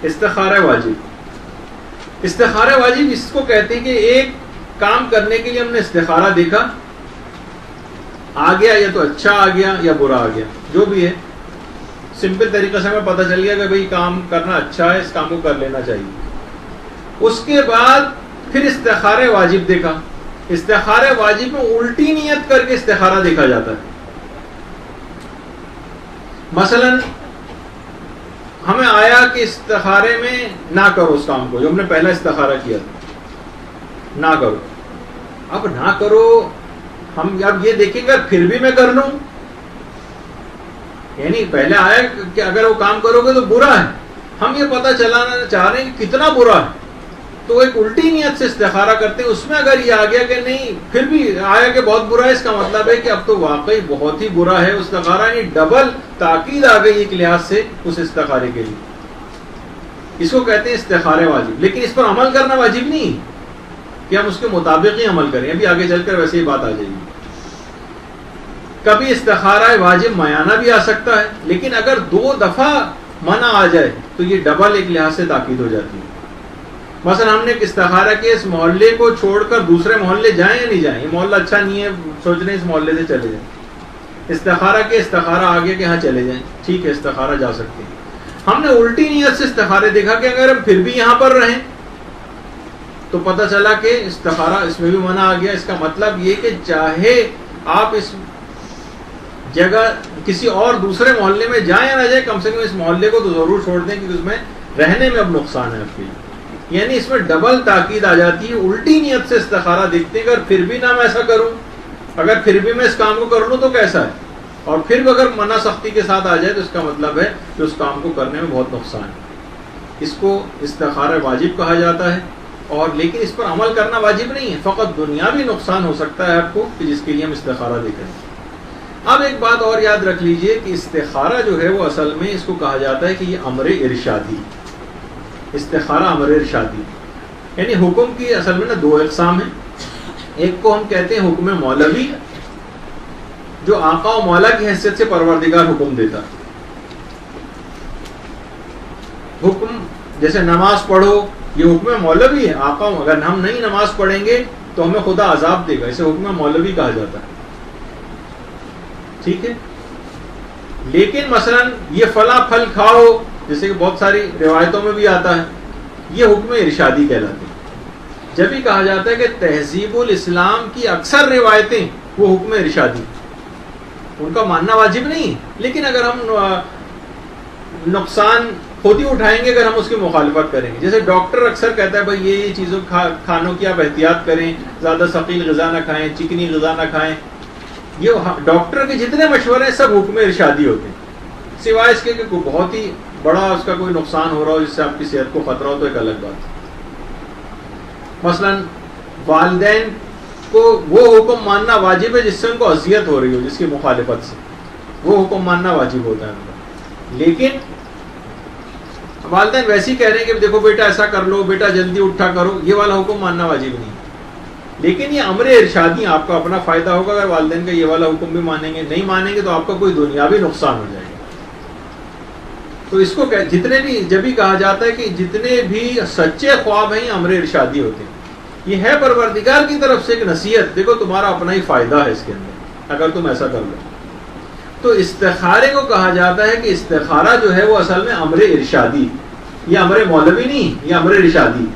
استخارہ واجب. استخارہ واجب اس کو کہتے ہیں کہ ایک کام کرنے کے لیے ہم نے استخارہ دیکھا, آ گیا یا تو اچھا آ گیا یا برا آ گیا, جو بھی ہے سمپل طریقے سے ہمیں پتہ چل گیا کہ بھئی کام کرنا اچھا ہے, اس کام کو کر لینا چاہیے. اس کے بعد پھر استخارہ واجب دیکھا. استخارہ واجب میں الٹی نیت کر کے استخارہ دیکھا جاتا ہے. مثلا ہمیں آیا کہ استخارے میں نہ کرو اس کام کو جو ہم نے پہلا استخارہ کیا تھا, نہ کرو. اب نہ کرو, ہم اب یہ دیکھیں گے پھر بھی میں کر لوں, یعنی پہلے آیا کہ اگر وہ کام کرو گے تو برا ہے, ہم یہ پتہ چلانا چاہ رہے ہیں کہ کتنا برا ہے, تو ایک الٹی نیت سے استخارہ کرتے ہیں. اس میں اگر یہ آ گیا کہ نہیں, پھر بھی آیا کہ بہت برا ہے, اس کا مطلب ہے کہ اب تو واقعی بہت ہی برا ہے استخارہ, یعنی ڈبل تاکید آ گئی ایک لحاظ سے اس استخارے کے لیے. اس کو کہتے ہیں استخارہ واجب. لیکن اس پر عمل کرنا واجب نہیں کہ ہم اس کے مطابق ہی عمل کریں, ابھی آگے چل کر ویسے ہی بات آ جائے گی. کبھی استخارہ واجب میانہ بھی آ سکتا ہے, لیکن اگر 2 دفعہ منع آ جائے تو یہ ڈبل ایک لحاظ سے تاکید ہو جاتی ہے. مثلا ہم نے ایک استخارہ کیا, اس محلے کو چھوڑ کر دوسرے محلے جائیں یا نہیں جائیں, یہ محلہ اچھا نہیں ہے, سوچ رہے ہیں اس محلے سے چلے جائیں. استخارہ کے استخارہ آگے کہ ہاں چلے جائیں, ٹھیک ہے استخارہ جا سکتے ہیں. ہم نے الٹی نیت سے استخارے دیکھا کہ اگر ہم پھر بھی یہاں پر رہیں تو پتہ چلا کہ استخارہ اس میں بھی منع آ گیا. اس کا مطلب یہ کہ چاہے آپ اس جگہ کسی اور دوسرے محلے میں جائیں یا نہ جائیں, کم سے کم اس محلے کو تو ضرور چھوڑ دیں کیونکہ اس میں رہنے میں اب نقصان ہے آپ کے لیے. یعنی اس میں ڈبل تاکید آ جاتی ہے. الٹی نیت سے استخارہ دیکھتے ہیں, اگر پھر بھی نہ میں ایسا کروں, اگر پھر بھی میں اس کام کو کر لوں تو کیسا ہے, اور پھر بھی اگر منع سختی کے ساتھ آ جائے تو اس کا مطلب ہے کہ اس کام کو کرنے میں بہت نقصان ہے. اس کو استخارہ واجب کہا جاتا ہے, اور لیکن اس پر عمل کرنا واجب نہیں ہے, فقط دنیاوی نقصان ہو سکتا ہے آپ کو کہ جس کے لیے ہم استخارہ دیکھ رہے ہیں. اب ایک بات اور یاد رکھ لیجئے کہ استخارہ جو ہے وہ اصل میں اس کو کہا جاتا ہے کہ یہ امر ارشادی. استخارہ امر ارشادی یعنی حکم کی اصل میں 2 اقسام ہیں. ایک کو ہم کہتے ہیں حکم مولوی, جو آقا و مولا کی حیثیت سے پروردگار حکم دیتا. حکم جیسے نماز پڑھو, یہ حکم مولوی ہے. آقا اگر ہم نہیں نماز پڑھیں گے تو ہمیں خدا عذاب دے گا, اسے حکم مولوی کہا جاتا ہے, ٹھیک ہے. لیکن مثلا یہ فلاں پھل کھاؤ, جیسے کہ بہت ساری روایتوں میں بھی آتا ہے, یہ حکم ارشادی کہلاتے ہیں. جب بھی کہا جاتا ہے کہ تہذیب الاسلام کی اکثر روایتیں وہ حکم ارشادی, ان کا ماننا واجب نہیں, لیکن اگر ہم نقصان خود ہی اٹھائیں گے اگر ہم اس کی مخالفت کریں گے. جیسے ڈاکٹر اکثر کہتا ہے بھائی یہ چیزوں کھانوں کی آپ احتیاط کریں, زیادہ ثقیل غذا نہ کھائیں, چکنی غذا نہ کھائیں. یہ ڈاکٹر کے جتنے مشورے ہیں سب حکم ارشادی ہوتے ہیں, سوائے اس کے کہ کوئی بہت ہی بڑا اس کا کوئی نقصان ہو رہا ہو جس سے آپ کی صحت کو خطرہ ہو تو ایک الگ بات ہے. مثلا والدین کو وہ حکم ماننا واجب ہے جس سے ان کو اذیت ہو رہی ہو, جس کی مخالفت سے, وہ حکم ماننا واجب ہوتا ہے. لیکن والدین ویسے ہی کہہ رہے ہیں کہ دیکھو بیٹا ایسا کر لو, بیٹا جلدی اٹھا کرو, یہ والا حکم ماننا واجب نہیں. لیکن یہ امر ارشادی, آپ کا اپنا فائدہ ہوگا اگر والدین کا یہ والا حکم بھی مانیں گے. نہیں مانیں گے تو آپ کا کوئی دنیاوی نقصان ہو جائے گا. تو اس کو جتنے بھی جب بھی کہا جاتا ہے کہ جتنے بھی سچے خواب ہیں یہ امر ارشادی ہوتے ہیں. یہ ہے پروردگار کی طرف سے ایک نصیحت, دیکھو تمہارا اپنا ہی فائدہ ہے اس کے اندر اگر تم ایسا کر لو. تو استخارے کو کہا جاتا ہے کہ استخارہ جو ہے وہ اصل میں امر ارشادی, یہ امر مولوی نہیں, یہ امر ارشادی.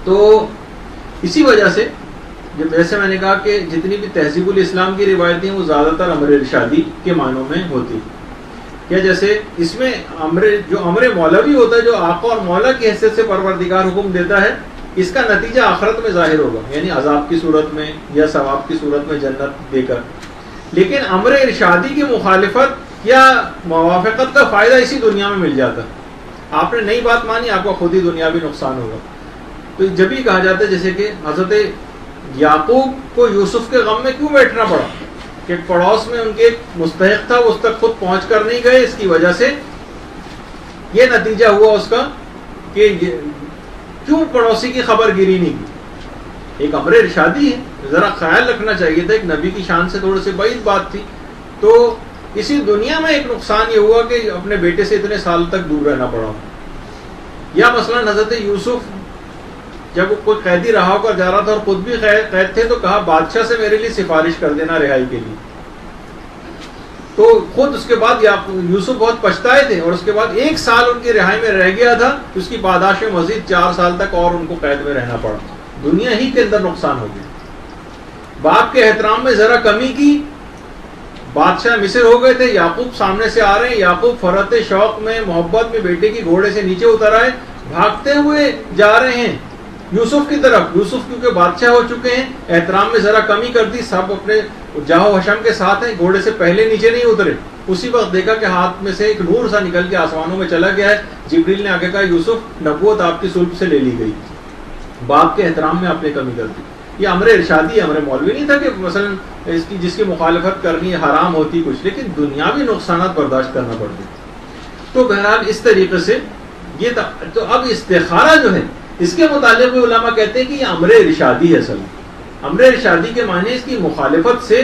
تو اسی وجہ سے جیسے میں نے کہا کہ جتنی بھی تہذیب الاسلام کی روایتیں ہیں وہ زیادہ تر امر ارشادی کے معنوں میں ہوتی. کیا جیسے اس میں امر مولوی ہوتا ہے, جو آقا اور مولا کی حیثیت سے پروردگار حکم دیتا ہے, اس کا نتیجہ آخرت میں ظاہر ہوگا, یعنی عذاب کی صورت میں یا ثواب کی صورت میں جنت دے کر. لیکن امر ارشادی کی مخالفت یا موافقت کا فائدہ اسی دنیا میں مل جاتا ہے. آپ نے نئی بات مانی, آپ کو خود ہی دنیاوی نقصان ہوگا. تو جب ہی کہا جاتا ہے جیسے کہ حضرت یعقوب کو یوسف کے غم میں کیوں بیٹھنا پڑا, کہ پڑوس میں ان کے ایک مستحق تھا, وہ اس تک خود پہنچ کر نہیں گئے, اس کی وجہ سے یہ نتیجہ ہوا اس کا کہ کیوں پڑوسی کی خبر گیری نہیں کی. ایک امر ارشادی ہے, ذرا خیال رکھنا چاہیے تھا, ایک نبی کی شان سے تھوڑے سے بعید بات تھی. تو اسی دنیا میں ایک نقصان یہ ہوا کہ اپنے بیٹے سے اتنے سال تک دور رہنا پڑا. یا مثلا حضرت یوسف جب وہ کوئی قیدی رہا ہو کر جا رہا تھا اور خود بھی قید تھے تو کہا بادشاہ سے میرے لیے سفارش کر دینا رہائی کے لیے. تو خود اس کے بعد یوسف بہت پچھتائے تھے اور اس کے بعد 1 سال ان کی رہائی میں رہ گیا تھا. اس کی پاداش میں مزید 4 سال تک اور ان کو قید میں رہنا پڑا. دنیا ہی کے اندر نقصان ہو گیا. باپ کے احترام میں ذرا کمی کی. بادشاہ مصر ہو گئے تھے, یعقوب سامنے سے آ رہے ہیں, یعقوب فرحت شوق میں محبت میں بیٹے کی گھوڑے سے نیچے اتر آئے, بھاگتے ہوئے جا رہے ہیں یوسف کی طرف. یوسف کیونکہ بادشاہ ہو چکے ہیں, احترام میں ذرا کمی کر دی, سب اپنے جاہو حشم کے ساتھ ہیں, گھوڑے سے پہلے نیچے نہیں اترے. اسی وقت دیکھا کہ ہاتھ میں سے ایک نور سا نکل کے آسمانوں میں چلا گیا ہے. جبریل نے آگے کہا یوسف نبوت آپ کی صلب سے لے لی گئی, باپ کے احترام میں آپ نے کمی کر دی. یہ امر ارشادی, امر مولوی نہیں تھا کہ مثلا جس کی مخالفت کرنی حرام ہوتی کچھ, لیکن دنیاوی نقصانات برداشت کرنا پڑتے. تو بہرحال اس طریقے سے یہ تو اب استخارہ جو ہے اس کے متعلق بھی علماء کہتے ہیں کہ یہ امر ارشادی ہے. اصل امر ارشادی کے معنی اس کی مخالفت سے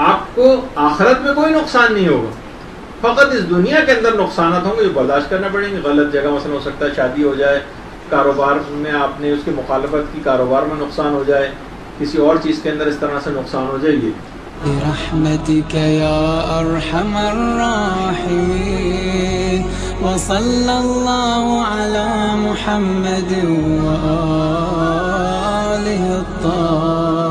آپ کو آخرت میں کوئی نقصان نہیں ہوگا, فقط اس دنیا کے اندر نقصانات ہوں گے جو برداشت کرنا پڑیں گے. غلط جگہ مثلا ہو سکتا ہے شادی ہو جائے, کاروبار میں آپ نے اس کی مخالفت کی, کاروبار میں نقصان ہو جائے, کسی اور چیز کے اندر اس طرح سے نقصان ہو جائے. یہ برحمتك يا أرحم الراحمين وصلى الله على محمد وآله الطاهرين.